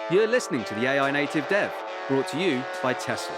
You're listening to the AI Native Dev, brought to you by Tesla.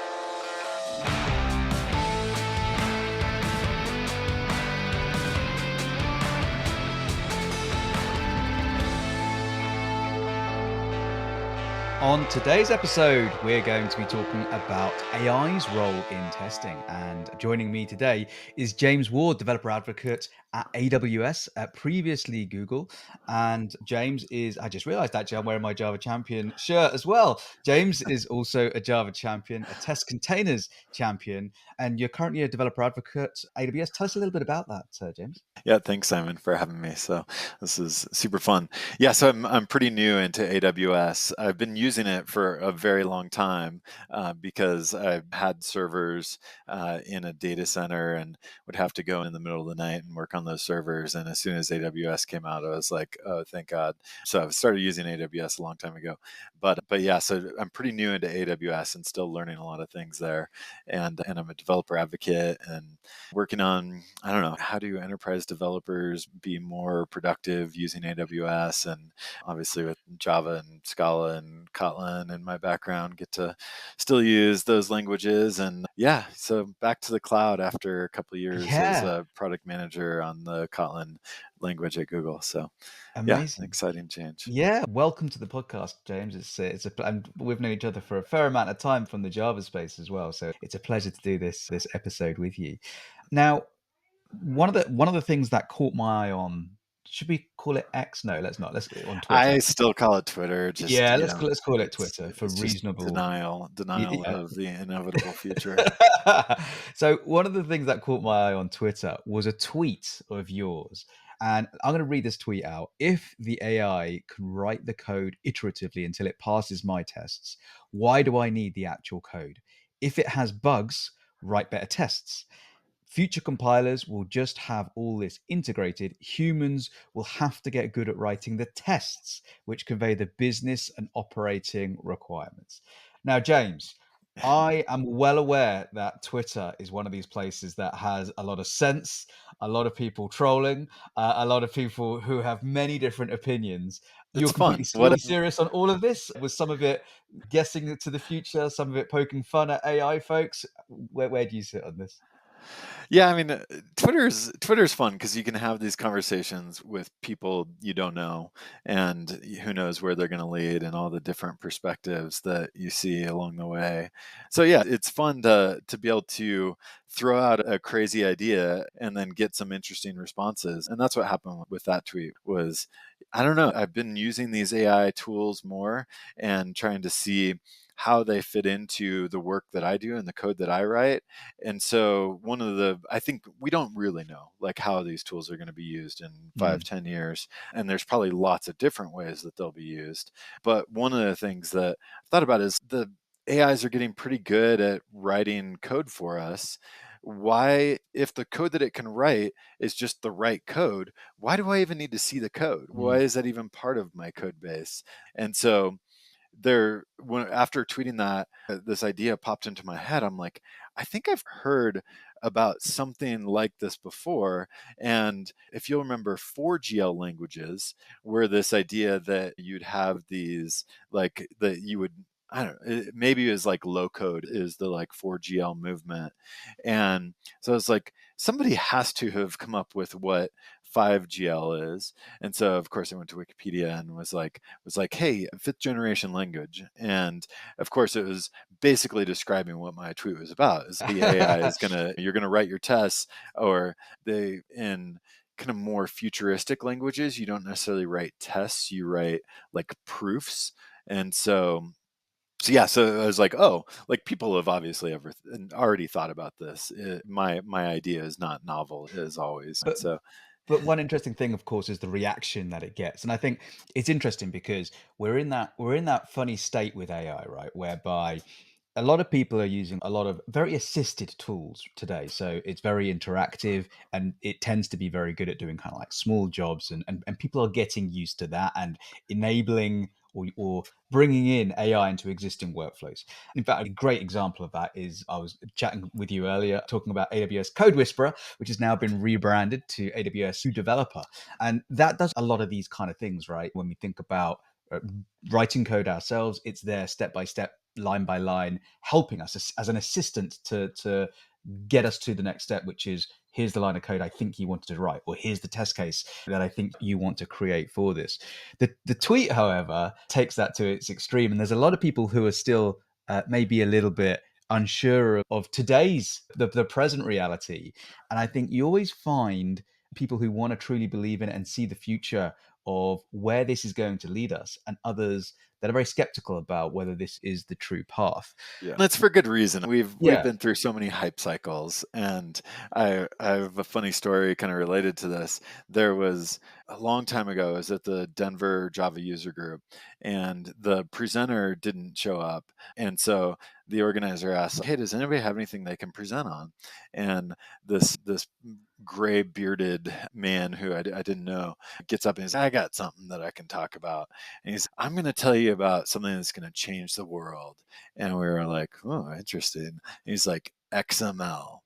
On today's episode, we're going to be talking about AI's role in testing. And joining me today is James Ward, developer advocate at AWS, previously Google. And James is, I just realized actually I'm wearing my Java Champion shirt as well. James is also a Java champion, a test containers champion, and you're currently a developer advocate at AWS. Tell us a little bit about that, James. Yeah, thanks, Simon, for having me. So this is super fun. Yeah, so I'm pretty new into AWS. I've been using it for a very long time because I've had servers in a data center and would have to go in the middle of the night and work on those servers. And as soon as AWS came out, I was like, oh, thank God. So I started using AWS a long time ago. But yeah, so I'm pretty new into AWS and still learning a lot of things there. And I'm a developer advocate and working on, I don't know, how do enterprise developers be more productive using AWS? And obviously with Java and Scala and Kotlin in my background, get to still use those languages. And yeah, so back to the cloud after a couple of years as a product manager on the Kotlin language at Google. So Amazing. Yeah, exciting change. Yeah, welcome to the podcast, James. And we've known each other for a fair amount of time from the Java space as well, so it's a pleasure to do this episode with you. Now, one of the things that caught my eye on, should we call it X? No, let's not. Let's on Twitter. I still call it Twitter. Just yeah, let's call it Twitter for it's just reasonable denial Yeah. of the inevitable future. So one of the things that caught my eye on Twitter was a tweet of yours. And I'm going to read this tweet out. If the AI can write the code iteratively until it passes my tests, why do I need the actual code? If it has bugs, write better tests. Future compilers will just have all this integrated. Humans will have to get good at writing the tests, which convey the business and operating requirements. Now, James, I am well aware that Twitter is one of these places that has a lot of sense, a lot of people trolling, a lot of people who have many different opinions. You're It's fun. completely serious on all of this? Was some of it guessing to the future, some of it poking fun at AI folks? Where do you sit on this? Yeah, I mean, Twitter's fun because you can have these conversations with people you don't know, and who knows where they're going to lead, and all the different perspectives that you see along the way. So yeah, it's fun to be able to throw out a crazy idea and then get some interesting responses. And that's what happened with that tweet. Was I don't know. I've been using these AI tools more and trying to see how they fit into the work that I do and the code that I write. And so I think we don't really know like how these tools are going to be used in 5-10 years. And there's probably lots of different ways that they'll be used. But one of the things that I thought about is the AIs are getting pretty good at writing code for us. Why, if the code that it can write is just the right code, why do I even need to see the code? Why is that even part of my code base? And so after tweeting that, this idea popped into my head. I'm like, I think I've heard about something like this before. And if you'll remember, 4GL languages were this idea that you'd have these, like, that you would, I don't know, maybe it was like low code is the like 4GL movement. And so it's like, somebody has to have come up with what 5GL is. And so of course I went to Wikipedia and was like, hey, 5th generation language. And of course it was basically describing what my tweet was about. Is the AI is you're gonna write your tests, or in kind of more futuristic languages, you don't necessarily write tests, you write like proofs. And so yeah, so I was like, oh, like people have obviously already thought about this. My idea is not novel, as always. But So but one interesting thing, of course, is the reaction that it gets, and I think it's interesting because we're in that funny state with AI, right? Whereby a lot of people are using a lot of very assisted tools today. So it's very interactive and it tends to be very good at doing kind of like small jobs. And people are getting used to that and enabling or bringing in AI into existing workflows. In fact, a great example of that is I was chatting with you earlier, talking about AWS Code Whisperer, which has now been rebranded to AWS Q Developer. And that does a lot of these kind of things, right? When we think about writing code ourselves. It's there step by step, line by line, helping us as an assistant to get us to the next step, which is here's the line of code I think you wanted to write, or here's the test case that I think you want to create for this. The tweet, however, takes that to its extreme, and there's a lot of people who are still maybe a little bit unsure of today's the present reality. And I think you always find people who want to truly believe in it and see the future of where this is going to lead us, and others that are very skeptical about whether this is the true path. Yeah. That's for good reason. We've Yeah. been through so many hype cycles, and I have a funny story kind of related to this. There was a long time ago, I was at the Denver Java user group, and the presenter didn't show up. And so the organizer asked, "Hey, does anybody have anything they can present on?" And this gray bearded man who I didn't know gets up and he's, "I got something that I can talk about." And he's, "I'm going to tell you about something that's going to change the world." And we were like, "Oh, interesting." And he's like, "XML."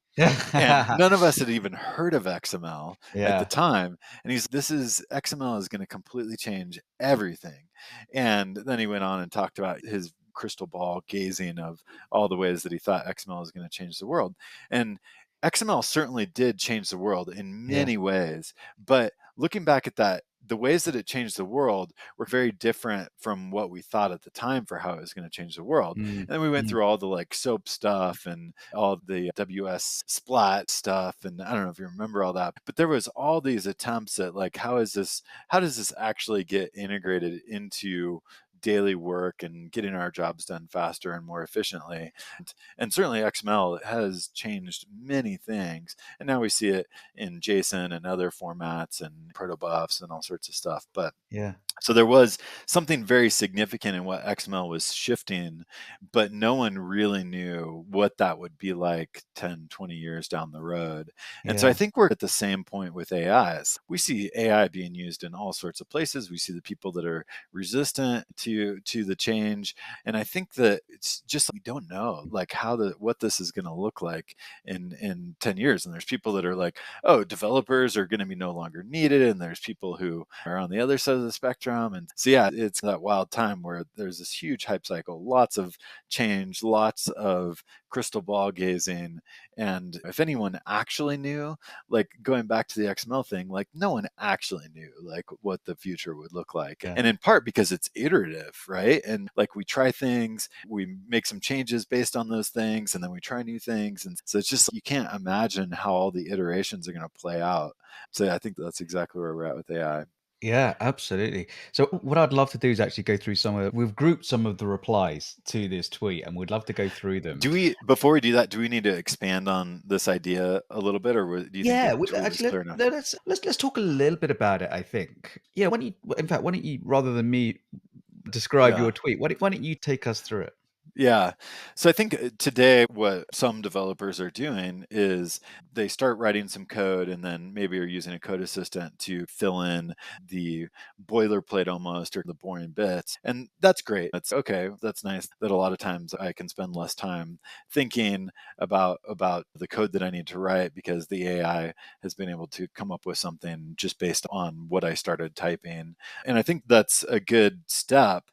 And none of us had even heard of XML at the Yeah. time. And this is XML is going to completely change everything. And then he went on and talked about his crystal ball gazing of all the ways that he thought XML is going to change the world. And XML certainly did change the world in Yeah. many ways. But looking back at that, the ways that it changed the world were very different from what we thought at the time for how it was going to change the world. Mm, And then we went mm, through all the like SOAP stuff and all the AWS Splat stuff. And I don't know if you remember all that, but there was all these attempts at like, how does this actually get integrated into daily work and getting our jobs done faster and more efficiently. And certainly XML has changed many things. And now we see it in JSON and other formats and protobufs and all sorts of stuff. But yeah. so there was something very significant in what XML was shifting, but no one really knew what that would be like 10, 20 years down the road. And so I Yeah. think we're at the same point with AIs. We see AI being used in all sorts of places. We see the people that are resistant to the change. And I think that it's just we don't know like what this is going to look like in 10 years. And there's people that are like, oh, developers are going to be no longer needed. And there's people who are on the other side of the spectrum. And so, yeah, it's that wild time where there's this huge hype cycle, lots of change, lots of crystal ball gazing. And if anyone actually knew, like going back to the XML thing, like no one actually knew like what the future would look like. Yeah. And in part because it's iterative, right? And like we try things, we make some changes based on those things, and then we try new things. And so it's just, you can't imagine how all the iterations are going to play out. So yeah, I think that's exactly where we're at with AI. Yeah, absolutely. So what I'd love to do is actually go through we've grouped some of the replies to this tweet, and we'd love to go through them. Before we do that, do we need to expand on this idea a little bit, or do you think Yeah, the tweet was actually, clear enough? let's talk a little bit about it, I think. Yeah, in fact, why don't you, rather than me describe Yeah. your tweet, why don't you take us through it? Yeah. So I think today what some developers are doing is they start writing some code and then maybe are using a code assistant to fill in the boilerplate almost or the boring bits. And that's great. That's okay. That's nice that a lot of times I can spend less time thinking about the code that I need to write because the AI has been able to come up with something just based on what I started typing. And I think that's a good step,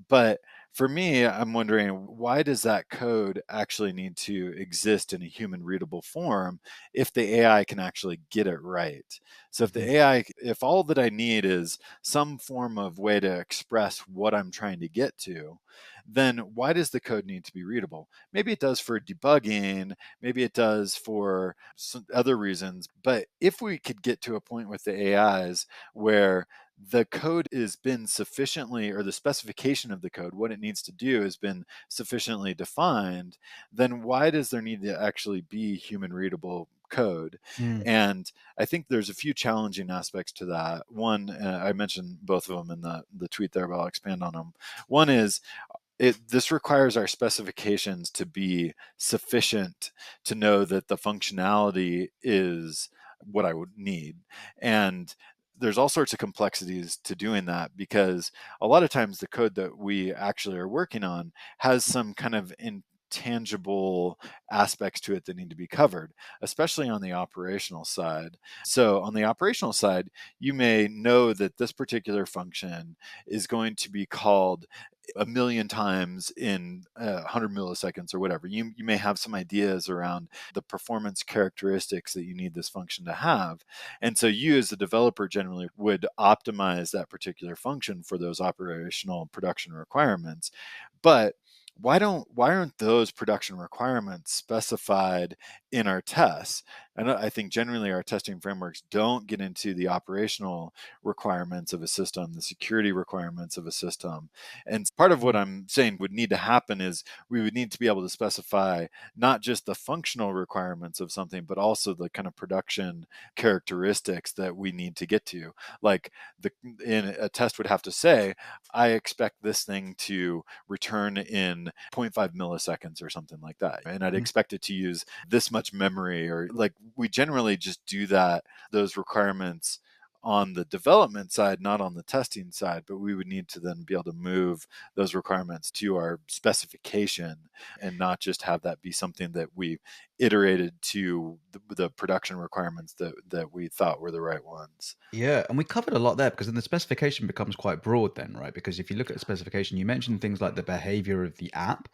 but for me, I'm wondering why does that code actually need to exist in a human readable form if the AI can actually get it right? So if Mhm. the AI, if all that I need is some form of way to express what I'm trying to get to, then why does the code need to be readable? Maybe it does for debugging, maybe it does for some other reasons, but if we could get to a point with the AIs where the code has been sufficiently, or the specification of the code, what it needs to do has been sufficiently defined, then why does there need to actually be human readable code? Mm, And I think there's a few challenging aspects to that. One, I mentioned both of them in the tweet there, but I'll expand on them. One is this requires our specifications to be sufficient to know that the functionality is what I would need. And there's all sorts of complexities to doing that because a lot of times the code that we actually are working on has some kind of tangible aspects to it that need to be covered, especially on the operational side. So on the operational side, you may know that this particular function is going to be called a million times in 100 milliseconds or whatever. You may have some ideas around the performance characteristics that you need this function to have. And so you as a developer generally would optimize that particular function for those operational production requirements. But why aren't those production requirements specified in our tests? And I think generally our testing frameworks don't get into the operational requirements of a system, the security requirements of a system. And part of what I'm saying would need to happen is we would need to be able to specify not just the functional requirements of something, but also the kind of production characteristics that we need to get to. Like in a test would have to say, I expect this thing to return in 0.5 milliseconds or something like that. And I'd Mhm. expect it to use this much memory, or like we generally just do that, those requirements on the development side, not on the testing side, but we would need to then be able to move those requirements to our specification and not just have that be something that we iterated to the production requirements that we thought were the right ones. Yeah, and we covered a lot there because then the specification becomes quite broad then, right? Because if you look at the specification, you mentioned things like the behavior of the app,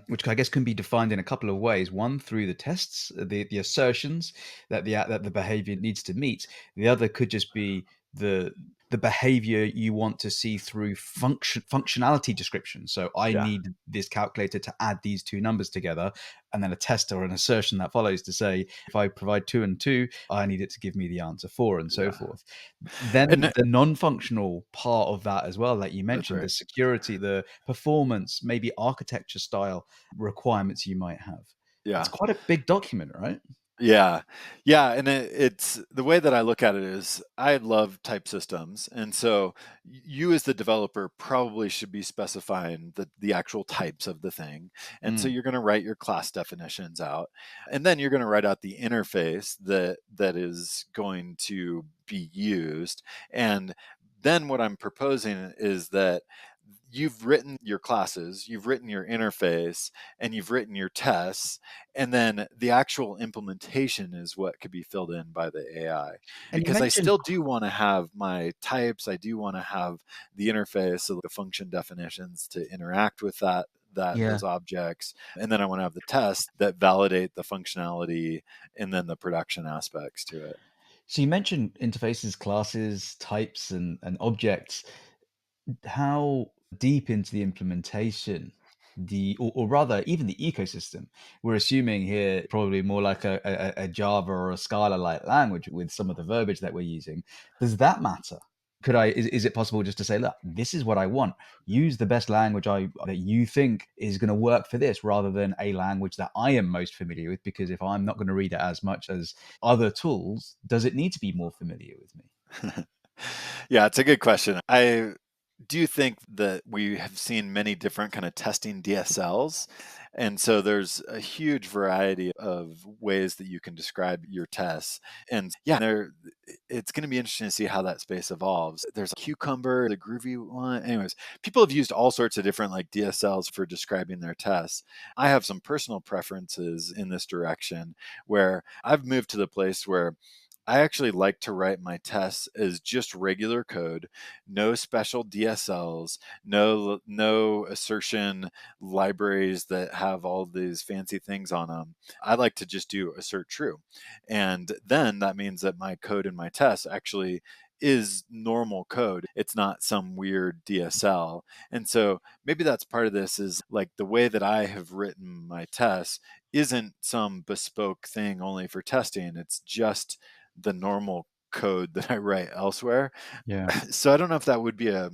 which I guess can be defined in a couple of ways. One, through the tests, the assertions that the behavior needs to meet. The other could just be the behavior you want to see through functionality description. So I Yeah. need this calculator to add these two numbers together, and then a test or an assertion that follows to say if I provide 2 and 2, I need it to give me the answer 4, and so Yeah. forth. Then And the non-functional part of that as well, like you that's mentioned, right. the security, the performance, maybe architecture style requirements you might have. It's Yeah. quite a big document, right? Yeah. Yeah, and it's the way that I look at it is I love type systems. And so you as the developer probably should be specifying the actual types of the thing. And so Mm. you're going to write your class definitions out. And then you're going to write out the interface that is going to be used. And then what I'm proposing is that you've written your classes, you've written your interface, and you've written your tests, and then the actual implementation is what could be filled in by the AI. And you Because I mentioned still do want to have my types, I do want to have the interface, so the function definitions to interact with that yeah. those objects, and then I want to have the tests that validate the functionality and then the production aspects to it. So you mentioned interfaces, classes, types, and objects. How deep into the implementation, or rather even the ecosystem, we're assuming here probably more like a Java or a Scala like language with some of the verbiage that we're using. Does that matter? Is it possible just to say, look, this is what I want. Use the best language that you think is going to work for this, rather than a language that I am most familiar with. Because if I'm not going to read it as much as other tools, does it need to be more familiar with me? Yeah, it's a good question. I do think that we have seen many different kind of testing DSLs. And so there's a huge variety of ways that you can describe your tests. And yeah, it's going to be interesting to see how that space evolves. There's a Cucumber, the Groovy one. Anyways, people have used all sorts of different like DSLs for describing their tests. I have some personal preferences in this direction where I've moved to the place where I actually like to write my tests as just regular code, no special DSLs, no assertion libraries that have all these fancy things on them. I like to just do assert true. And then that means that my code in my tests actually is normal code. It's not some weird DSL. And so maybe that's part of this is like the way that I have written my tests isn't some bespoke thing only for testing. It's just the normal code that I write elsewhere. Yeah. So I don't know if that would be a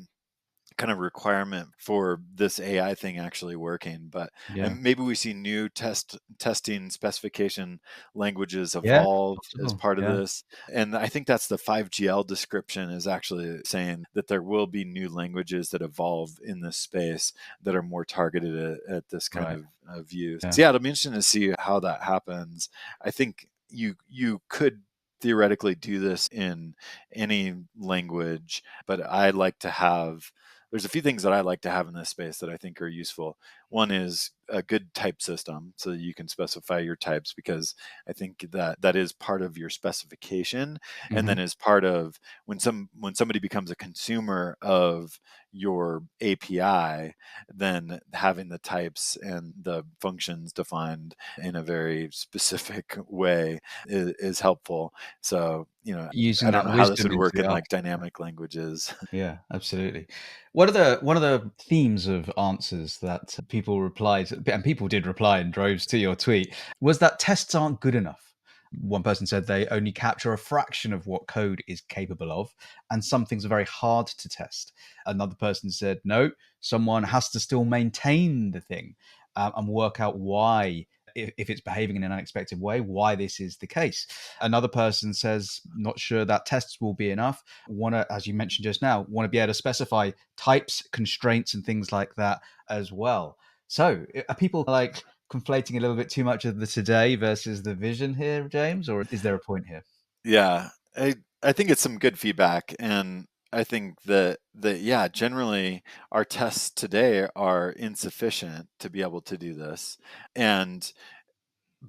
kind of requirement for this AI thing actually working, but Yeah. and maybe we see new testing specification languages Yeah. evolve as Possible. part of Yeah. this. And I think that's the 5GL description is actually saying that there will be new languages that evolve in this space that are more targeted at this kind Right. of view. Yeah. So yeah, it'll be interesting to see how that happens. I think you could theoretically do this in any language, but I like to have there's a few things that I like to have in this space that I think are useful. One is a good type system so that you can specify your types, because I think that that is part of your specification, and Hmm. then is part of when somebody becomes a consumer of your API, then having the types and the functions defined in a very specific way is helpful. So, I Using don't that know how this wisdom would into work the in like architecture. dynamic languages. Yeah, absolutely. One of the themes of answers that people replied, and people did reply in droves to your tweet, was that tests aren't good enough. One person said they only capture a fraction of what code is capable of, and some things are very hard to test. Another person said, no, someone has to still maintain the thing, and work out why, if it's behaving in an unexpected way, why this is the case. Another person says, not sure that tests will be enough. Want to, as you mentioned just now, want to be able to specify types, constraints, and things like that as well. So, are people like conflating a little bit too much of the today versus the vision here, James, or is there a point here? Yeah, I think it's some good feedback, and I think that yeah, generally our tests today are insufficient to be able to do this. And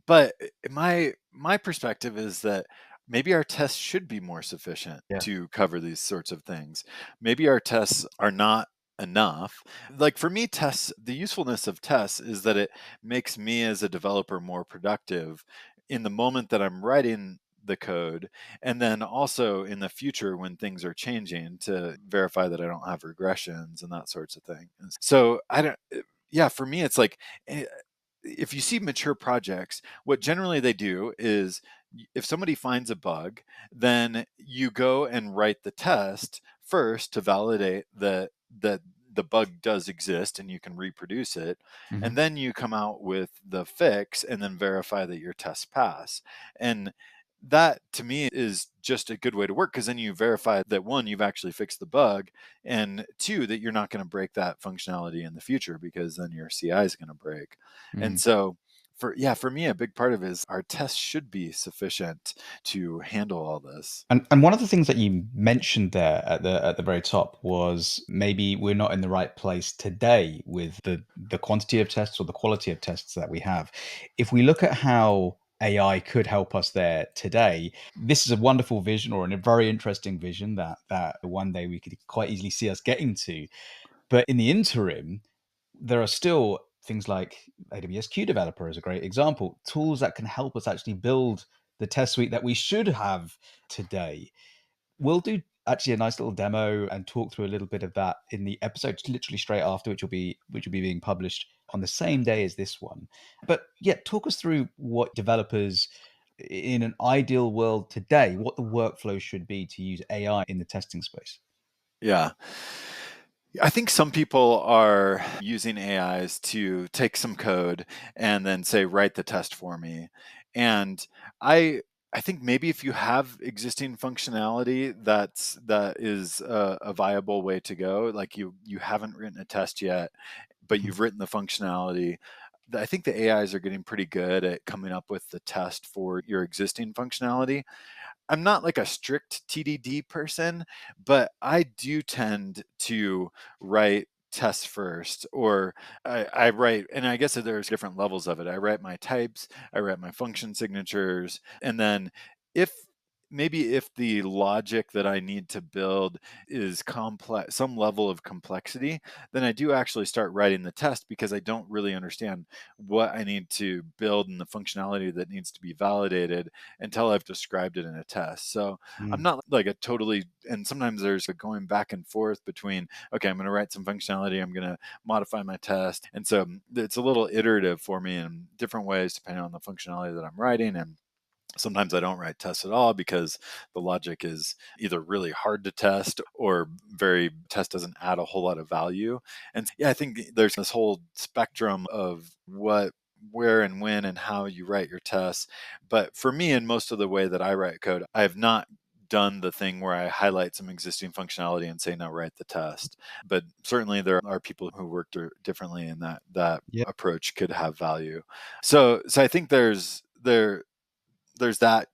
but my perspective is that maybe our tests should be more sufficient Yeah. to cover these sorts of things. Maybe our tests are not enough. Like for me, tests, the usefulness of tests is that it makes me as a developer more productive in the moment that I'm writing the code, and then also in the future when things are changing, to verify that I don't have regressions and that sorts of thing. So I don't yeah, for me it's like, eh, if you see mature projects, what generally they do is, if somebody finds a bug, then you go and write the test first to validate that the bug does exist and you can reproduce it. And Hmm. then you come out with the fix and then verify that your tests pass. And that to me is just a good way to work, because then you verify that, one, you've actually fixed the bug, and two, that you're not going to break that functionality in the future, because then your CI is going to break. And so for me, a big part of it is our tests should be sufficient to handle all this. And one of the things that you mentioned there at the very top was maybe we're not in the right place today with the quantity of tests or the quality of tests that we have. If we look at how AI could help us there today, this is a wonderful vision, or a very interesting vision that one day we could quite easily see us getting to. But in the interim, there are still things like AWS Q Developer is a great example, tools that can help us actually build the test suite that we should have today. We'll do actually a nice little demo and talk through a little bit of that in the episode literally straight after, which will be being published on the same day as this one. But yeah, talk us through what developers in an ideal world today, what the workflow should be to use AI in the testing space. Yeah. I think some people are using AIs to take some code and then say, write the test for me. And I I think maybe if you have existing functionality, that is a viable way to go. Like you haven't written a test yet, but Mhm. you've written the functionality. I think the AIs are getting pretty good at coming up with the test for your existing functionality. I'm not like a strict TDD person, but I do tend to write tests first, or I write, and I guess that there's different levels of it. I write my types, I write my function signatures, and then if if the logic that I need to build is complex, some level of complexity, then I do actually start writing the test, because I don't really understand what I need to build and the functionality that needs to be validated until I've described it in a test. So I'm Mm. not like a totally, and sometimes there's a going back and forth between, okay, I'm going to write some functionality, I'm going to modify my test. And so it's a little iterative for me in different ways, depending on the functionality that I'm writing. And sometimes I don't write tests at all, because the logic is either really hard to test, or very test doesn't add a whole lot of value. And yeah, I think there's this whole spectrum of where and when and how you write your tests. But for me, in most of the way that I write code, I have not done the thing where I highlight some existing functionality and say, now write the test. But certainly there are people who work differently, and that Yeah. approach could have value. So I think there's that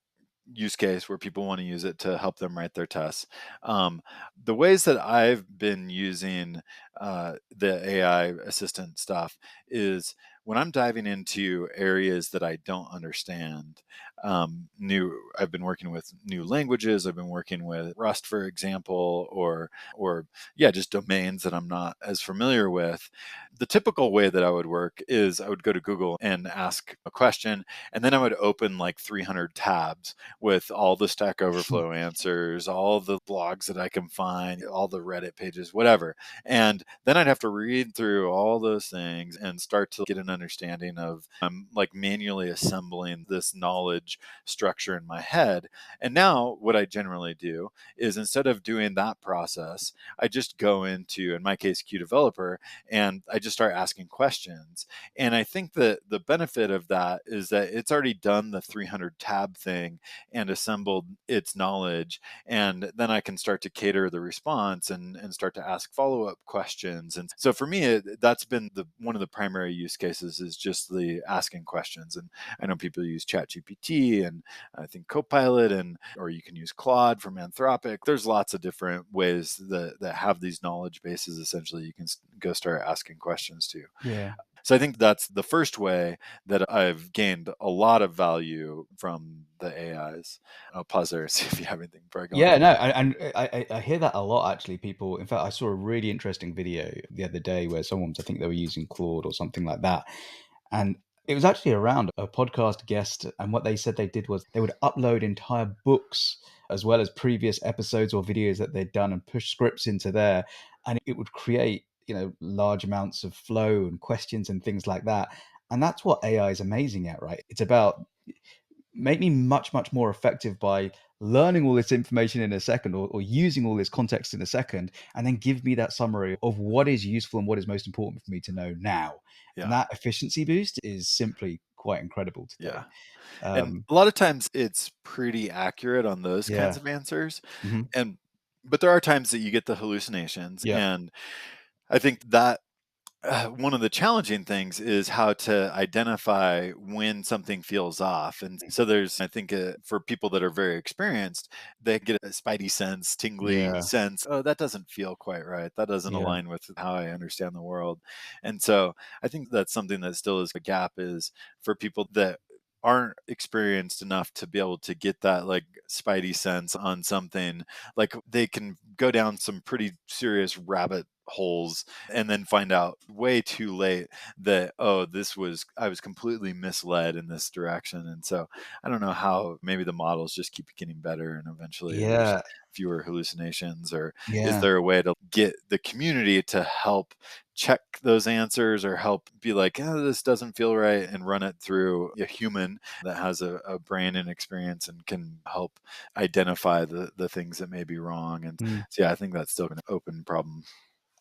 use case where people want to use it to help them write their tests. The ways that I've been using the AI assistant stuff is when I'm diving into areas that I don't understand. I've been working with new languages. I've been working with Rust, for example, or yeah, just domains that I'm not as familiar with. The typical way that I would work is I would go to Google and ask a question, and then I would open like 300 tabs with all the Stack Overflow answers, all the blogs that I can find, all the Reddit pages, whatever. And then I'd have to read through all those things and start to get an understanding of, I'm like manually assembling this knowledge structure in my head. And now what I generally do is instead of doing that process, I just go into, in my case, Q Developer, and I just start asking questions. And I think that the benefit of that is that it's already done the 300 tab thing and assembled its knowledge. And then I can start to cater the response and start to ask follow-up questions. And so for me, that's been one of the primary use cases, is just the asking questions. And I know people use ChatGPT, and I think Copilot, and or you can use Claude from Anthropic. There's lots of different ways that have these knowledge bases. Essentially, you can go start asking questions to. Yeah. So I think that's the first way that I've gained a lot of value from the AIs. I'll pause there and see if you have anything before I go on. Yeah, no, and I hear that a lot actually. People, in fact, I saw a really interesting video the other day where someone was, I think they were using Claude or something like that, and it was actually around a podcast guest. And what they said they did was they would upload entire books as well as previous episodes or videos that they'd done and push scripts into there, and it would create, large amounts of flow and questions and things like that. And that's what AI is amazing at, right? It's about make me much, much more effective by learning all this information in a second, or using all this context in a second, and then give me that summary of what is useful and what is most important for me to know now. And Yeah, that efficiency boost is simply quite incredible today. yeah. And Um, a lot of times it's pretty accurate on those kinds yeah. of answers. Hmm. And but there are times that you get the hallucinations, Yeah. and I think that one of the challenging things is how to identify when something feels off. And so there's, I think, for people that are very experienced, they get a spidey sense, tingly Yeah. sense. Oh, that doesn't feel quite right. That doesn't Yeah. align with how I understand the world. And so I think that's something that still is a gap, is for people that aren't experienced enough to be able to get that like spidey sense on something. Like they can go down some pretty serious rabbit holes and then find out way too late that, oh, I was completely misled in this direction. And so I don't know how, maybe the models just keep getting better and eventually there's Yeah. fewer hallucinations, or is Yeah. there a way to get the community to help check those answers, or help be like, oh, this doesn't feel right, and run it through a human that has a brain and experience and can help identify the things that may be wrong. And Mm. so yeah, I think that's still an open problem.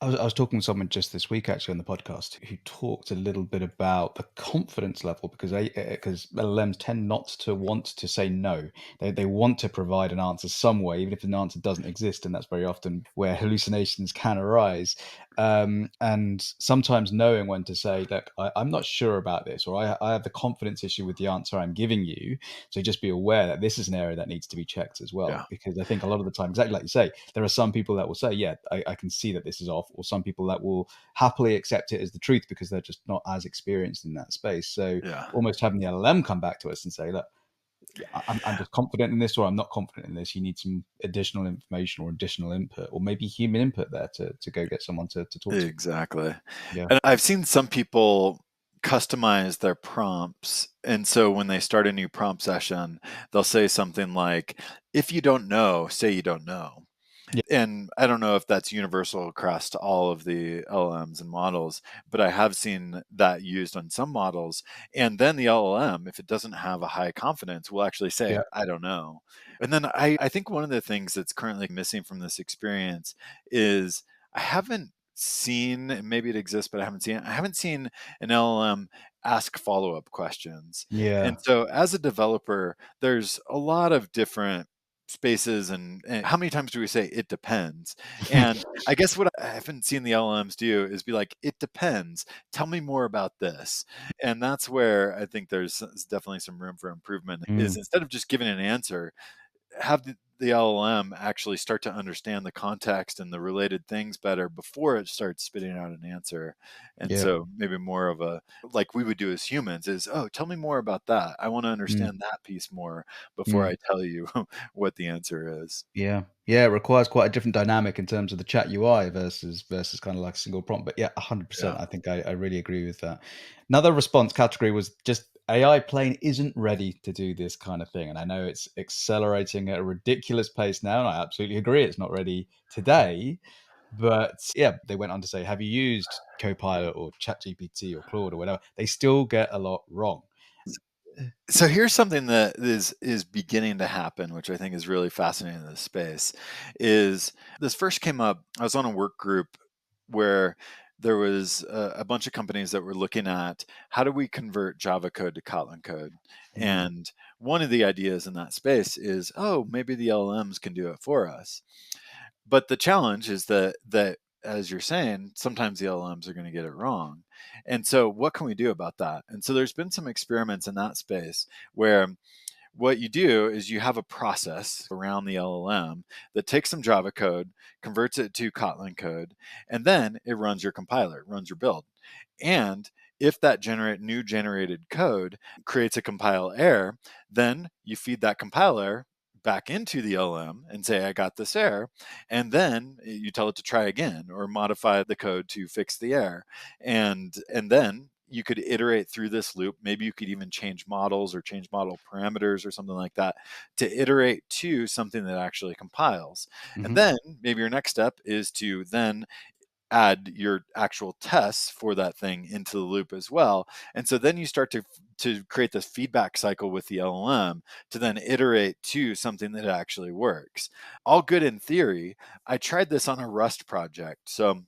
I was talking to someone just this week actually on the podcast who talked a little bit about the confidence level, because LLMs tend not to want to say no. They want to provide an answer some way, even if an answer doesn't exist, and that's very often where hallucinations can arise. And sometimes knowing when to say, "Look, I'm not sure about this," or I have the confidence issue with the answer I'm giving you. So just be aware that this is an area that needs to be checked as well, Yeah. because I think a lot of the time, exactly like you say, there are some people that will say, "Yeah, I can see that this is off," or some people that will happily accept it as the truth because they're just not as experienced in that space. So Yeah. almost having the LLM come back to us and say, "Look, I'm just confident in this, or I'm not confident in this. You need some additional information or additional input, or maybe human input there to go get someone to talk to." Exactly. Yeah. And I've seen some people customize their prompts. And so when they start a new prompt session, they'll say something like, if you don't know, say you don't know. Yeah. And I don't know if that's universal across to all of the LLMs and models, but I have seen that used on some models. And then the LLM, if it doesn't have a high confidence, will actually say, Yeah. I don't know. And then I think one of the things that's currently missing from this experience is I haven't seen, and maybe it exists, but I haven't seen an LLM ask follow-up questions. Yeah. And so as a developer, there's a lot of different spaces, and how many times do we say it depends? And I guess what I haven't seen the LLMs do is be like, it depends, tell me more about this. And that's where I think there's definitely some room for improvement, is Mm. instead of just giving an answer, have the LLM actually start to understand the context and the related things better before it starts spitting out an answer. And Yeah. so maybe more of a, like we would do as humans, is, oh, tell me more about that. I want to Mm, understand that piece more before mm. I tell you what the answer is. Yeah. Yeah, it requires quite a different dynamic in terms of the chat UI versus kind of like a single prompt. But yeah, 100%. Yeah. I think I really agree with that. Another response category was just AI plain isn't ready to do this kind of thing. And I know it's accelerating at a ridiculous pace now. And I absolutely agree it's not ready today. But yeah, they went on to say, have you used Copilot or ChatGPT or Claude or whatever? They still get a lot wrong. So here's something that is beginning to happen, which I think is really fascinating in this space. Is this first came up? I was on a work group where there was a bunch of companies that were looking at how do we convert Java code to Kotlin code, Mm, and one of the ideas in that space is, oh, maybe the LLMs can do it for us. But the challenge is that as you're saying, sometimes the LLMs are going to get it wrong. And so what can we do about that? And so there's been some experiments in that space where what you do is you have a process around the LLM that takes some Java code, converts it to Kotlin code, and then it runs your compiler, runs your build. And if that new generated code creates a compile error, then you feed that compiler back into the LM and say, I got this error. And then you tell it to try again or modify the code to fix the error. And then you could iterate through this loop. Maybe you could even change models or change model parameters or something like that to iterate to something that actually compiles. And mhm. then maybe your next step is to then add your actual tests for that thing into the loop as well. And so then you start to create this feedback cycle with the LLM to then iterate to something that actually works. All good in theory. I tried this on a Rust project. So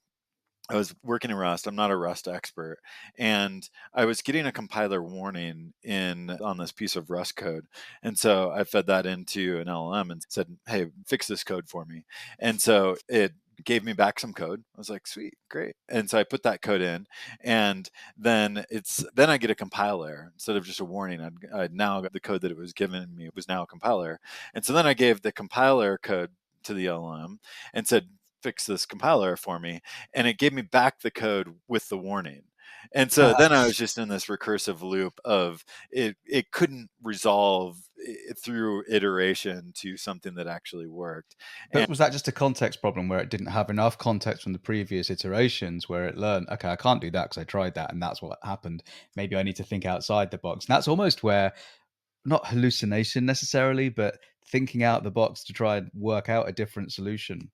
I was working in Rust. I'm not a Rust expert, and I was getting a compiler warning in on this piece of Rust code, and so I fed that into an LLM and said, "Hey, fix this code for me." And so it gave me back some code. I was like, "Sweet, great!" And so I put that code in, and then I get a compiler instead of just a warning. I'd now got the code that it was giving me was now a compiler, and so then I gave the compiler code to the LLM and said, "Fix this compiler for me," and it gave me back the code with the warning. And so then I was just in this recursive loop of it couldn't resolve it through iteration to something that actually worked. And But was that just a context problem where it didn't have enough context from the previous iterations where it learned, okay, I can't do that because I tried that and that's what happened. Maybe I need to think outside the box. And that's almost where, not hallucination necessarily, but thinking out the box to try and work out a different solution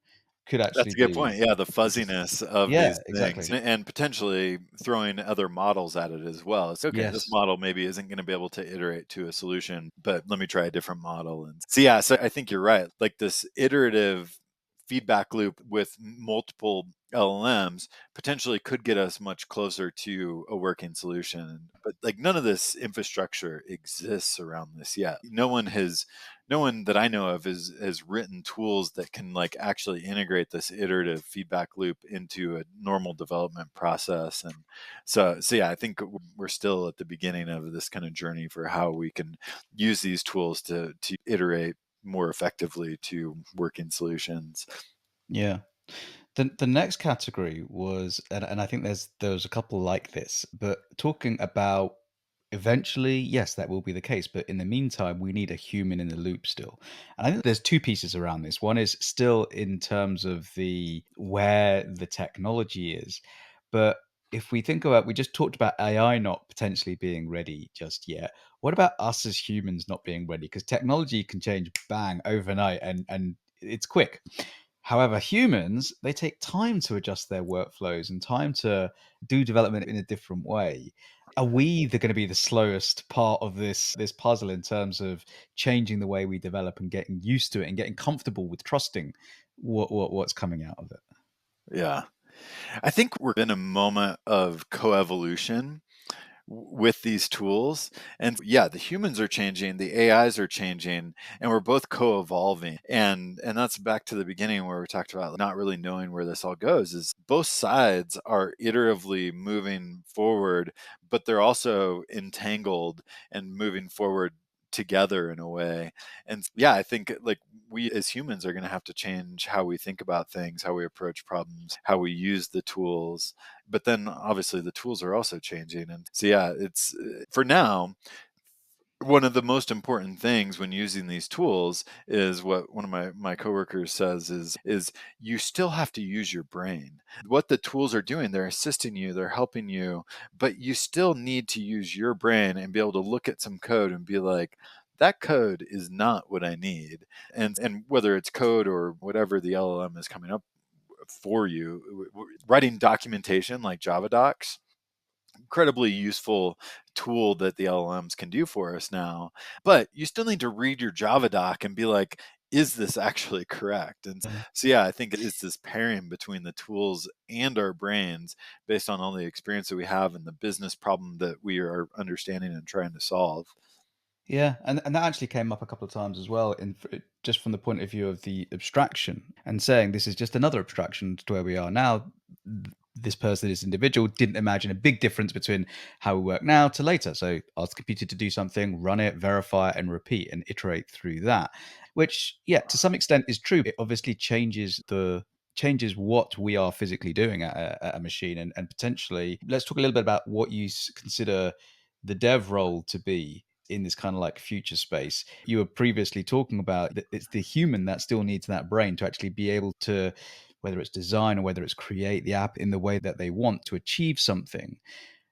could actually that's a good be point. Yeah, the just, fuzziness of yeah, these things exactly. and potentially throwing other models at it as well. It's okay, this Yes. model maybe isn't going to be able to iterate to a solution, but let me try a different model. And so, yeah, so I think you're right. Like this iterative feedback loop with multiple LLMs potentially could get us much closer to a working solution. But like none of this infrastructure exists around this yet. No one that I know of has written tools that can like actually integrate this iterative feedback loop into a normal development process. And so yeah, I think we're still at the beginning of this kind of journey for how we can use these tools to iterate more effectively to working solutions. Yeah. The next category was, and I think there was a couple like this, but talking about eventually, yes, that will be the case. But in the meantime, we need a human in the loop still. And I think there's two pieces around this. One is still in terms of the where the technology is. But if we think about, we just talked about AI not potentially being ready just yet. What about us as humans not being ready? Because technology can change bang overnight and it's quick. However, humans, they take time to adjust their workflows and time to do development in a different way. Are we going to be the slowest part of this puzzle in terms of changing the way we develop and getting used to it and getting comfortable with trusting what's coming out of it? Yeah. I think we're in a moment of coevolution with these tools. And yeah, the humans are changing, the AIs are changing, and we're both co-evolving. And that's back to the beginning where we talked about not really knowing where this all goes, is both sides are iteratively moving forward, but they're also entangled and moving forward together in a way. And yeah, I think like we as humans are going to have to change how we think about things, how we approach problems, how we use the tools. But then obviously the tools are also changing. And so, yeah, it's for now, one of the most important things when using these tools is what one of my coworkers says is you still have to use your brain. What the tools are doing, they're assisting you, they're helping you, but you still need to use your brain and be able to look at some code and be like, that code is not what I need. And whether it's code or whatever the LLM is coming up for you, writing documentation like Java docs, incredibly useful tool that the LLMs can do for us now. But you still need to read your Java doc and be like, is this actually correct? And so, yeah, I think it's this pairing between the tools and our brains based on all the experience that we have and the business problem that we are understanding and trying to solve. Yeah, and that actually came up a couple of times as well, just from the point of view of the abstraction and saying this is just another abstraction to where we are now. This person, this individual, didn't imagine a big difference between how we work now to later. So ask the computer to do something, run it, verify it, and repeat and iterate through that. Which, yeah, to some extent is true. It obviously changes what we are physically doing at a machine, and potentially let's talk a little bit about what you consider the dev role to be in this kind of like future space. You were previously talking about that it's the human that still needs that brain to actually be able to, whether it's design or whether it's create the app in the way that they want to achieve something.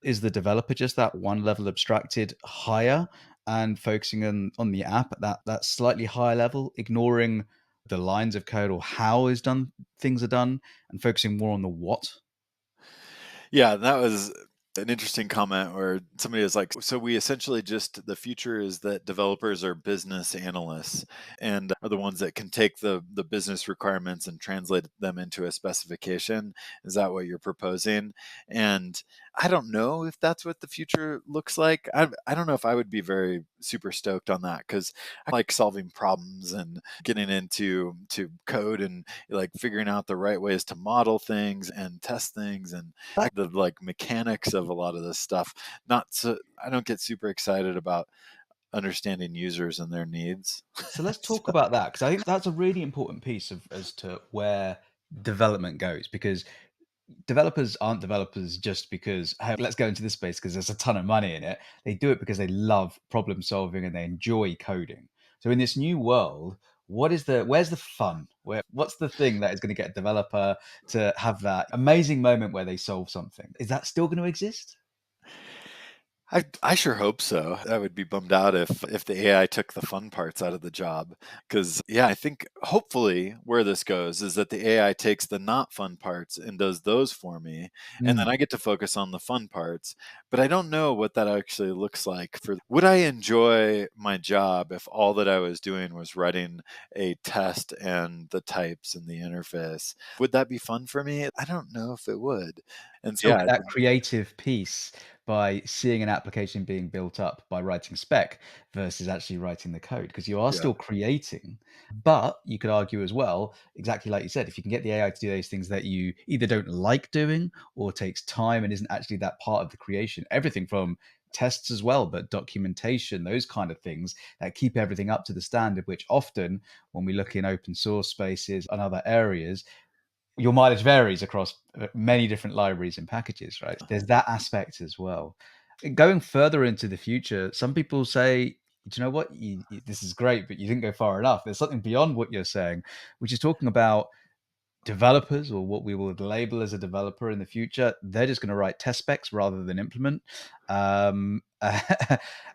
Is the developer just that one level abstracted higher and focusing on the app at that slightly higher level, ignoring the lines of code or how is done things are done and focusing more on the what? Yeah, that was an interesting comment where somebody was like, so we essentially just, the future is that developers are business analysts and are the ones that can take the business requirements and translate them into a specification. Is that what you're proposing? And I don't know if that's what the future looks like. I don't know if I would be very super stoked on that because I like solving problems and getting into to code and like figuring out the right ways to model things and test things and the like mechanics of a lot of this stuff. Not so I don't get super excited about understanding users and their needs. So let's talk So, about that because I think that's a really important piece of as to where development goes, because developers aren't developers just because, hey, let's go into this space because there's a ton of money in it. They do it because they love problem solving and they enjoy coding. So in this new world, where's the fun? What's the thing that is going to get a developer to have that amazing moment where they solve something? Is that still going to exist? I sure hope so. I would be bummed out if the AI took the fun parts out of the job. Because yeah, I think hopefully where this goes is that the AI takes the not fun parts and does those for me, and then Mm. I get to focus on the fun parts. But I don't know what that actually looks like. For would I enjoy my job if all that I was doing was writing a test and the types and the interface? Would that be fun for me? I don't know if it would. And so, Still yeah, get that creative piece by seeing an application being built up by writing spec versus actually writing the code, because you are yeah. still creating. But you could argue as well, exactly like you said, if you can get the AI to do those things that you either don't like doing or takes time and isn't actually that part of the creation, everything from tests as well, but documentation, those kind of things that keep everything up to the standard, which often when we look in open source spaces and other areas, your mileage varies across many different libraries and packages, right? There's that aspect as well. Going further into the future, some people say, do you know what? This is great, but you didn't go far enough. There's something beyond what you're saying, which is talking about developers, or what we will label as a developer in the future. They're just going to write test specs rather than implement. Um,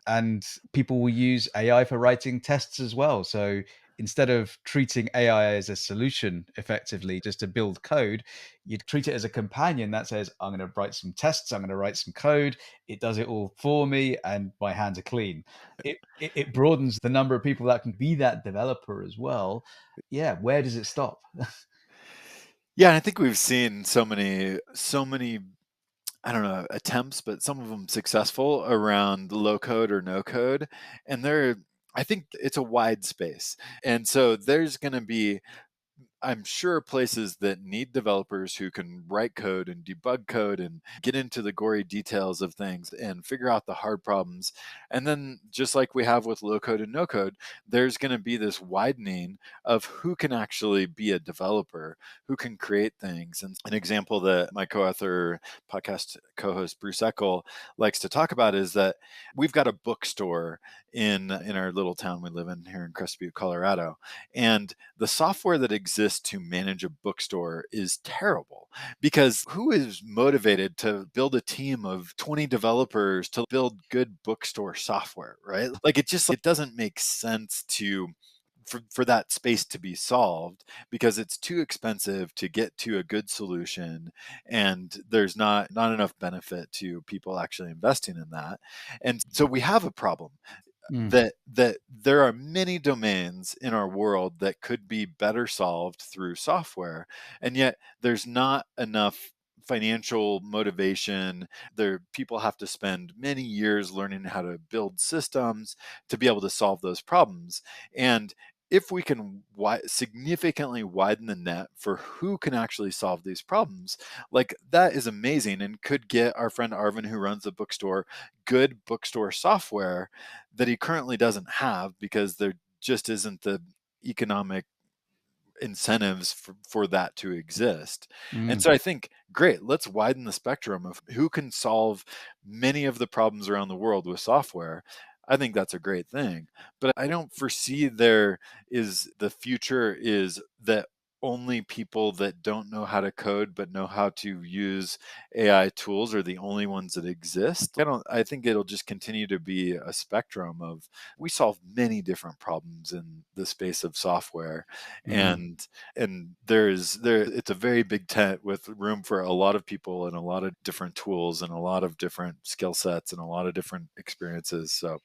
and people will use AI for writing tests as well. So instead of treating AI as a solution effectively just to build code, you treat it as a companion that says, I'm going to write some tests, I'm going to write some code. It does it all for me, and my hands are clean. It broadens the number of people that can be that developer as well. Yeah, where does it stop? Yeah, and I think we've seen so many, I don't know, attempts, but some of them successful around low code or no code. And I think it's a wide space. And so there's going to be I'm sure places that need developers who can write code and debug code and get into the gory details of things and figure out the hard problems. And then, just like we have with low code and no code, there's going to be this widening of who can actually be a developer, who can create things. And an example that my co-author, podcast co-host Bruce Eckel likes to talk about is that we've got a bookstore in our little town we live in here in Crested Butte, Colorado. And the software that exists to manage a bookstore is terrible, because who is motivated to build a team of 20 developers to build good bookstore software, right? Like, it doesn't make sense to for that space to be solved, because it's too expensive to get to a good solution, and there's not enough benefit to people actually investing in that. And so we have a problem Mm, that there are many domains in our world that could be better solved through software, and yet there's not enough financial motivation. There, people have to spend many years learning how to build systems to be able to solve those problems. And if we can significantly widen the net for who can actually solve these problems, like, that is amazing, and could get our friend Arvin, who runs the bookstore, good bookstore software that he currently doesn't have, because there just isn't the economic incentives for that to exist. And mm, so I think, great, let's widen the spectrum of who can solve many of the problems around the world with software. I think that's a great thing. But I don't foresee the future is that only people that don't know how to code but know how to use AI tools are the only ones that exist. I think it'll just continue to be a spectrum of, we solve many different problems in the space of software. mm. And there it's a very big tent with room for a lot of people and a lot of different tools and a lot of different skill sets and a lot of different experiences. So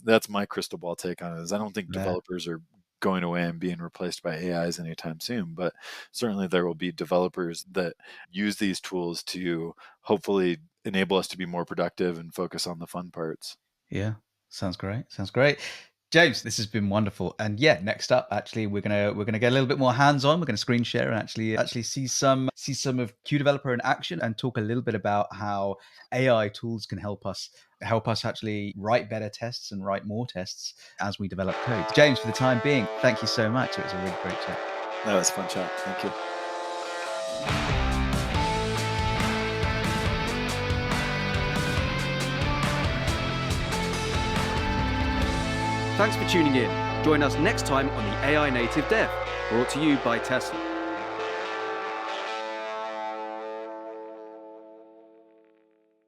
that's my crystal ball take on it. Is I don't think Yeah. developers are going away and being replaced by AIs anytime soon, but certainly there will be developers that use these tools to hopefully enable us to be more productive and focus on the fun parts. Yeah, sounds great. Sounds great. James, this has been wonderful. And yeah, next up, actually, we're gonna get a little bit more hands-on. We're gonna screen share and actually see some of Q Developer in action, and talk a little bit about how AI tools can help us actually write better tests and write more tests as we develop code. James, for the time being, thank you so much. It was a really great chat. That was a fun chat. Thank you. Thanks for tuning in. Join us next time on the AI Native Dev, brought to you by Tesla.